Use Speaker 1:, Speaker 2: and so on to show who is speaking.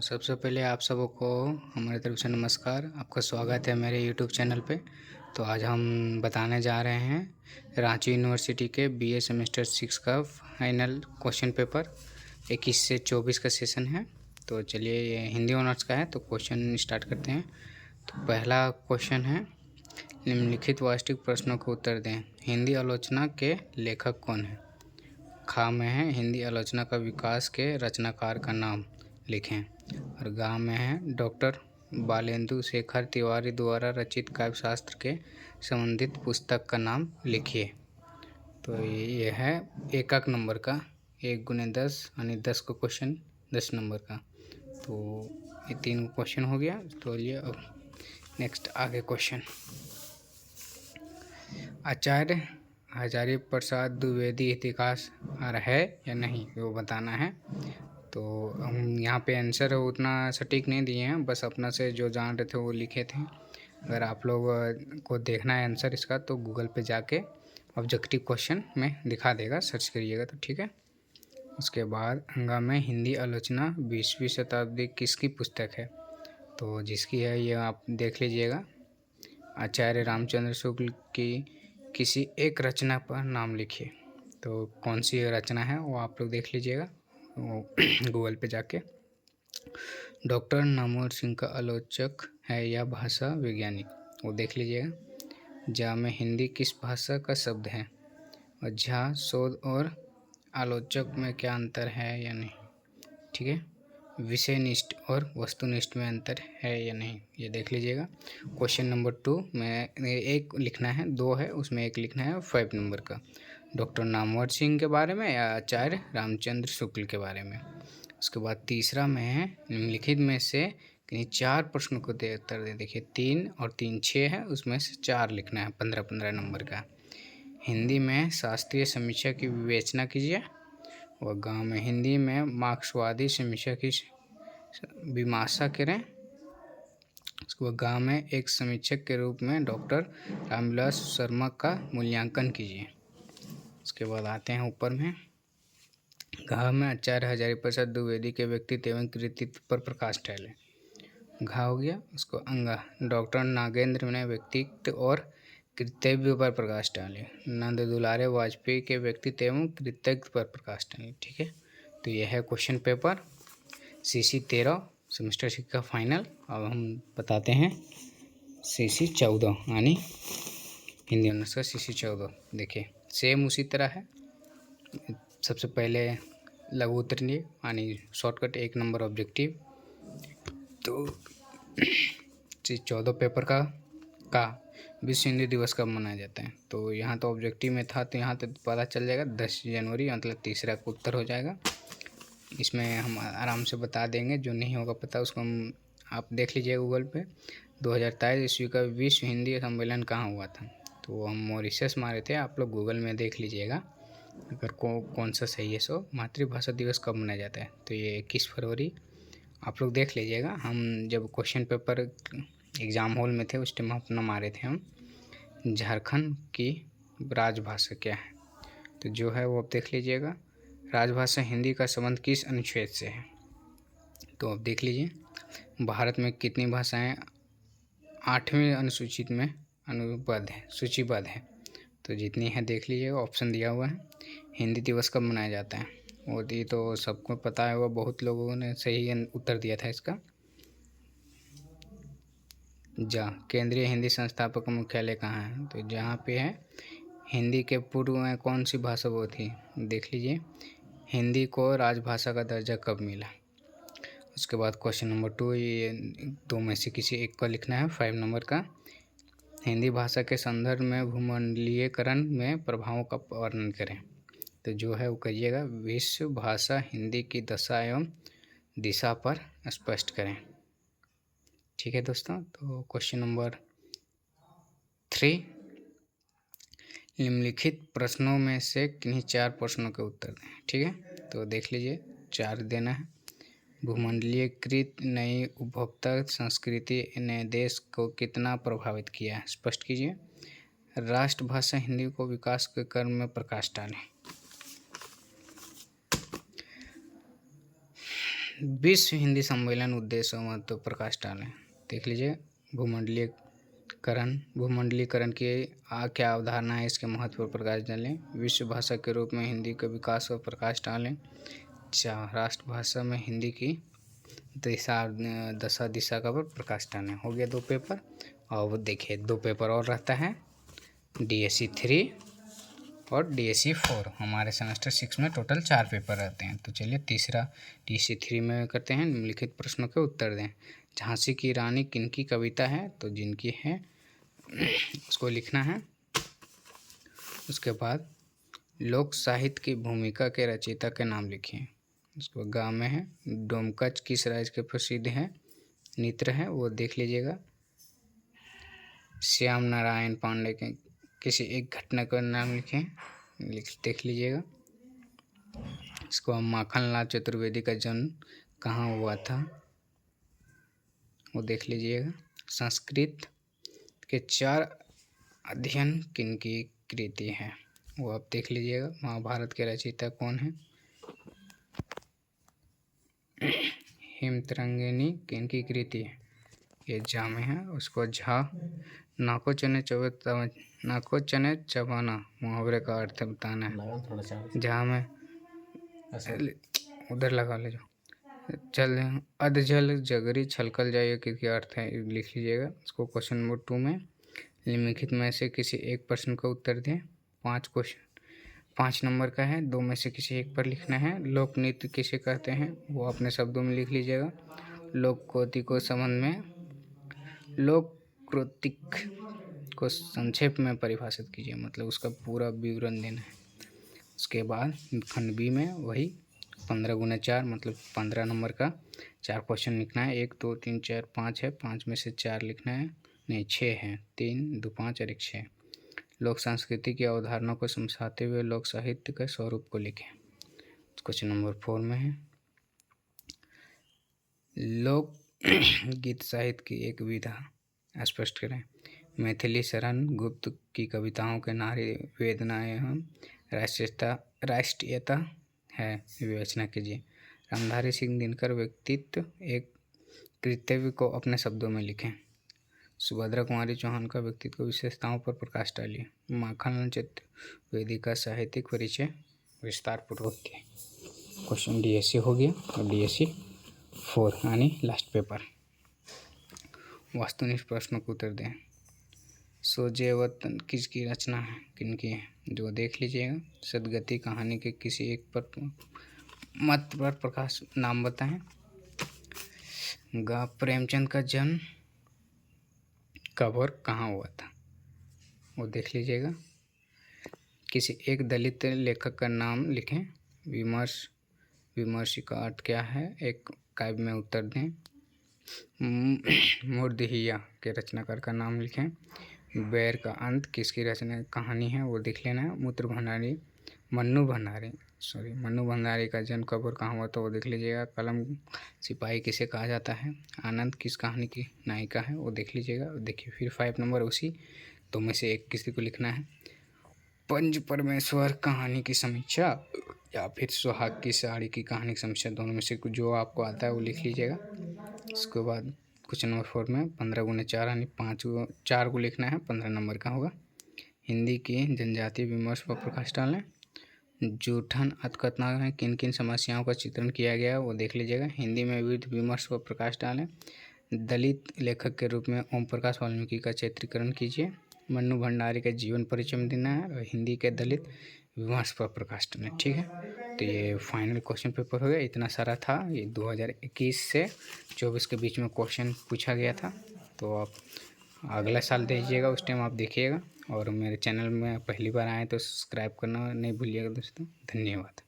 Speaker 1: सबसे पहले आप सबको हमारी तरफ से नमस्कार। आपका स्वागत है मेरे यूट्यूब चैनल पे। तो आज हम बताने जा रहे हैं रांची यूनिवर्सिटी के बीए सेमेस्टर 6 का फाइनल क्वेश्चन पेपर 21 से 24 का सेशन है। तो चलिए, ये हिंदी ऑनर्स का है तो क्वेश्चन स्टार्ट करते हैं। तो पहला क्वेश्चन है, निम्नलिखित वास्तविक प्रश्नों का उत्तर दें। हिंदी आलोचना के लेखक कौन है? खा में है हिंदी आलोचना का विकास के रचनाकार का नाम लिखें। और गा में है डॉक्टर बालेंदु शेखर तिवारी द्वारा रचित काव्यशास्त्र के संबंधित पुस्तक का नाम लिखिए। तो ये है एक नंबर का 1×10 यानी 10 का क्वेश्चन 10 नंबर का। तो ये 3 क्वेश्चन हो गया। तो ये अब नेक्स्ट आगे क्वेश्चन, आचार्य हजारी प्रसाद द्विवेदी इतिहासकार है या नहीं वो बताना है। तो हम यहाँ पे आंसर उतना सटीक नहीं दिए हैं, बस अपना से जो जान रहे थे वो लिखे थे। अगर आप लोग को देखना है आंसर इसका तो गूगल पे जाके ऑब्जेक्टिव क्वेश्चन में दिखा देगा, सर्च करिएगा तो ठीक है। उसके बाद अंगा में हिंदी आलोचना 20वीं शताब्दी किसकी पुस्तक है? तो जिसकी है ये आप देख लीजिएगा। आचार्य रामचंद्र शुक्ल की किसी एक रचना पर नाम लिखिए। तो कौन सी रचना है वो आप लोग देख लीजिएगा गूगल पे जाके। डॉक्टर नामवर सिंह का आलोचक है या भाषा वैज्ञानिक, वो देख लीजिएगा। जा में हिंदी किस भाषा का शब्द है? और झा शोध और आलोचक में क्या अंतर है या नहीं, ठीक है। विषयनिष्ठ और वस्तुनिष्ठ में अंतर है या नहीं, ये देख लीजिएगा। क्वेश्चन नंबर 2 में एक लिखना है, 2 है उसमें एक लिखना है 5 नंबर का। डॉक्टर नामवर सिंह के बारे में या आचार्य रामचंद्र शुक्ल के बारे में। उसके बाद तीसरा में है, निम्नलिखित में से कहीं 4 प्रश्नों को उत्तर दे। देखिए 3 और 3 6 है, उसमें से 4 लिखना है 15-15 नंबर का। हिंदी में शास्त्रीय समीक्षा की विवेचना कीजिए। और गांव में हिंदी में मार्क्सवादी समीक्षा की विमर्शा करें। उसके बाद गांव में एक समीक्षक के रूप में डॉक्टर रामविलास शर्मा का मूल्यांकन कीजिए। उसके बाद आते हैं ऊपर में, घाव में आचार्य हजारी प्रसाद द्विवेदी के व्यक्तित्व एवं कृतित्व पर प्रकाश डालें। घा हो गया। उसको अंगा, डॉक्टर नागेंद्र ने व्यक्तित्व और कृतज्ञ पर प्रकाश डाले। नंद दुलारे वाजपेयी के व्यक्तित्व एवं कृतज्ञ पर प्रकाश डाले, ठीक है। तो यह है क्वेश्चन पेपर CC 13 सेमेस्टर 6 का फाइनल। अब हम बताते हैं CC 14 यानी हिंदी ऑनर्स का CC 14। देखिए सेम उसी तरह है। सबसे पहले लघु उत्तरीय यानी शॉर्टकट 1 नंबर ऑब्जेक्टिव। तो CC 14 पेपर का विश्व हिंदी दिवस कब मनाया जाता है? तो यहाँ तो ऑब्जेक्टिव में था तो यहाँ तो पता चल जाएगा 10 जनवरी, मतलब तीसरा का उत्तर हो जाएगा। इसमें हम आराम से बता देंगे, जो नहीं होगा पता उसको हम आप देख लीजिए गूगल पे। 2023 ईस्वी का विश्व हिंदी सम्मेलन कहाँ हुआ था? तो हम मॉरिशस मारे थे, आप लोग गूगल में देख लीजिएगा अगर कौन सा सही है। सो मातृभाषा दिवस कब मनाया जाता है? तो ये 21 फरवरी, आप लोग देख लीजिएगा। हम जब क्वेश्चन पेपर एग्ज़ाम हॉल में थे उस टाइम अपना मारे थे हम, झारखंड की राजभाषा क्या है? तो जो है वो आप देख लीजिएगा। राजभाषा हिंदी का संबंध किस अनुच्छेद से है? तो आप देख लीजिए। भारत में कितनी भाषाएं 8वीं अनुसूचित में सूचीबद्ध है? तो जितनी है देख लीजिएगा, ऑप्शन दिया हुआ है। हिंदी दिवस कब मनाया जाता है? और ये तो सबको पता है, बहुत लोगों ने सही उत्तर दिया था इसका। केंद्रीय हिंदी संस्थापक का मुख्यालय कहाँ है? तो जहाँ पे है हिंदी के पूर्व में कौन सी भाषा वो थी, देख लीजिए। हिंदी को राजभाषा का दर्जा कब मिला? उसके बाद क्वेश्चन नंबर 2, ये 2 में से किसी एक को लिखना है 5 नंबर का। हिंदी भाषा के संदर्भ में भूमंडलीयकरण में प्रभावों का वर्णन करें। तो जो है वो करिएगा, विश्व भाषा हिंदी की दशा एवं दिशा पर स्पष्ट करें, ठीक है दोस्तों। तो क्वेश्चन नंबर 3, निम्नलिखित प्रश्नों में से किन्हीं 4 प्रश्नों के उत्तर दें, ठीक है। तो देख लीजिए 4 देना है। भूमंडलीयकृत नई उपभोक्ता संस्कृति ने देश को कितना प्रभावित किया है, स्पष्ट कीजिए। राष्ट्रभाषा हिंदी को विकास के क्रम में प्रकाश डालें। विश्व हिंदी सम्मेलन उद्देश्य और महत्व प्रकाश डालें। देख लीजिए भूमंडलीकरण की क्या अवधारणा है, इसके महत्व पर प्रकाश डालें। विश्व भाषा के रूप में हिंदी के विकास पर प्रकाश डालें। 4 राष्ट्रभाषा में हिंदी की दिशा का पर प्रकाश डालें। हो गया 2 पेपर। और देखिए 2 पेपर और रहता है, DSC 3 और DSC 4। हमारे सेमेस्टर 6 में टोटल 4 पेपर रहते हैं। तो चलिए तीसरा DSC 3 में करते हैं, निम्नलिखित प्रश्नों के उत्तर दें। झांसी की रानी किनकी कविता है, तो जिनकी है उसको लिखना है। उसके बाद लोक साहित्य की भूमिका के रचयिता के नाम लिखिए। उसको गाँव में है। डोमकच किस राज्य के प्रसिद्ध है, नृत्य है, वो देख लीजिएगा। श्याम नारायण पांडे के किसी एक घटना का नाम लिखें, देख लीजिएगा। इसको माखनलाल चतुर्वेदी का जन्म कहाँ हुआ था, वो देख लीजिएगा। संस्कृत के 4 अध्ययन किनकी कृति है, वो आप देख लीजिएगा। महाभारत के रचयिता कौन है, हेमतरंगिणी किनकी कृति है, ये झा में है। उसको झा नाको चने चबाना मुहावरे का अर्थ बताना है। झा में उधर लगा ले जाओ। चल अधजल जगरी छलकल जाए किसके अर्थ है, लिख लीजिएगा। इसको क्वेश्चन नंबर 2 में निम्नलिखित में से किसी एक प्रश्न का उत्तर दें। 5 क्वेश्चन 5 नंबर का है, 2 में से किसी एक पर लिखना है। लोक नृत्य किसे कहते हैं, वो अपने शब्दों में लिख लीजिएगा। लोक कोटि को संबंध में लोक कृतिक को संक्षेप में परिभाषित कीजिए, मतलब उसका पूरा विवरण देना है। उसके बाद खंड बी में वही 15 गुना 4 मतलब 15 नंबर का 4 क्वेश्चन लिखना है। 1 2 3 4 5 है, 5 में से 4 लिखना है, नहीं 6 है, 3 2 5 और 1 6। लोक संस्कृति की अवधारणा को समझाते हुए लोक साहित्य के स्वरूप को लिखें। क्वेश्चन नंबर 4 में है लोक गीत साहित्य की एक विधा स्पष्ट करें। मैथिली शरण गुप्त की कविताओं के नारी वेदना एवं राष्ट्रीयता है, विवेचना कीजिए। रामधारी सिंह दिनकर व्यक्तित्व एक कृतव्य को अपने शब्दों में लिखें। सुभद्रा कुमारी चौहान का व्यक्तित्व विशेषताओं पर प्रकाश डालिए। माखनलाल चतुर्वेदी का साहित्यिक परिचय विस्तार पूर्वक किए। क्वेश्चन DSC हो गया और DSC 4 यानी लास्ट पेपर। वास्तुनिष्ठ प्रश्नों को उत्तर दें। सोजेवतन किसकी रचना है, किनकी है, जो देख लीजिएगा। सदगति कहानी के किसी एक पर मत पर प्रकाश नाम बताएं। प्रेमचंद का जन्म कब और कहाँ हुआ था, वो देख लीजिएगा। किसी एक दलित लेखक का नाम लिखें। विमर्श का अर्थ क्या है, एक काव्य में उत्तर दें। मुर्दहिया के रचनाकार का नाम लिखें। बैर का अंत किसकी रचना कहानी है, वो देख लेना है। मन्नू भंडारी का जन्म कब और कहाँ हुआ तो वो देख लीजिएगा। कलम सिपाही किसे कहा जाता है, आनंद किस कहानी की नायिका है, वो देख लीजिएगा। देखिए फिर 5 नंबर उसी 2 में से एक किसी को लिखना है। पंच परमेश्वर कहानी की समीक्षा या फिर सुहाग की साड़ी की कहानी की समीक्षा, दोनों में से जो आपको आता है वो लिख लीजिएगा। इसके बाद क्वेश्चन नंबर 4 में 15 गुना 4 यानी 4 को लिखना है, 15 नंबर का होगा। हिंदी की जनजातीय विमर्श पर प्रकाश डालें। जूठन अतकथना में किन किन समस्याओं का चित्रण किया गया है वो देख लीजिएगा। हिंदी में विविध विमर्श पर प्रकाश डालें। दलित लेखक के रूप में ओम प्रकाश वाल्मीकि का चित्रीकरण कीजिए। मन्नू भंडारी का जीवन परिचय में देना है और हिंदी के दलित विमर्श पर प्रकाश डालें। ठीक है, तो ये फाइनल क्वेश्चन पेपर हो गया। इतना सारा था, ये 2021 से 24 के बीच में क्वेश्चन पूछा गया था। तो आप अगला साल दीजिएगा, उस टाइम आप देखिएगा। और मेरे चैनल में पहली बार आए तो सब्सक्राइब करना नहीं भूलिएगा दोस्तों। धन्यवाद।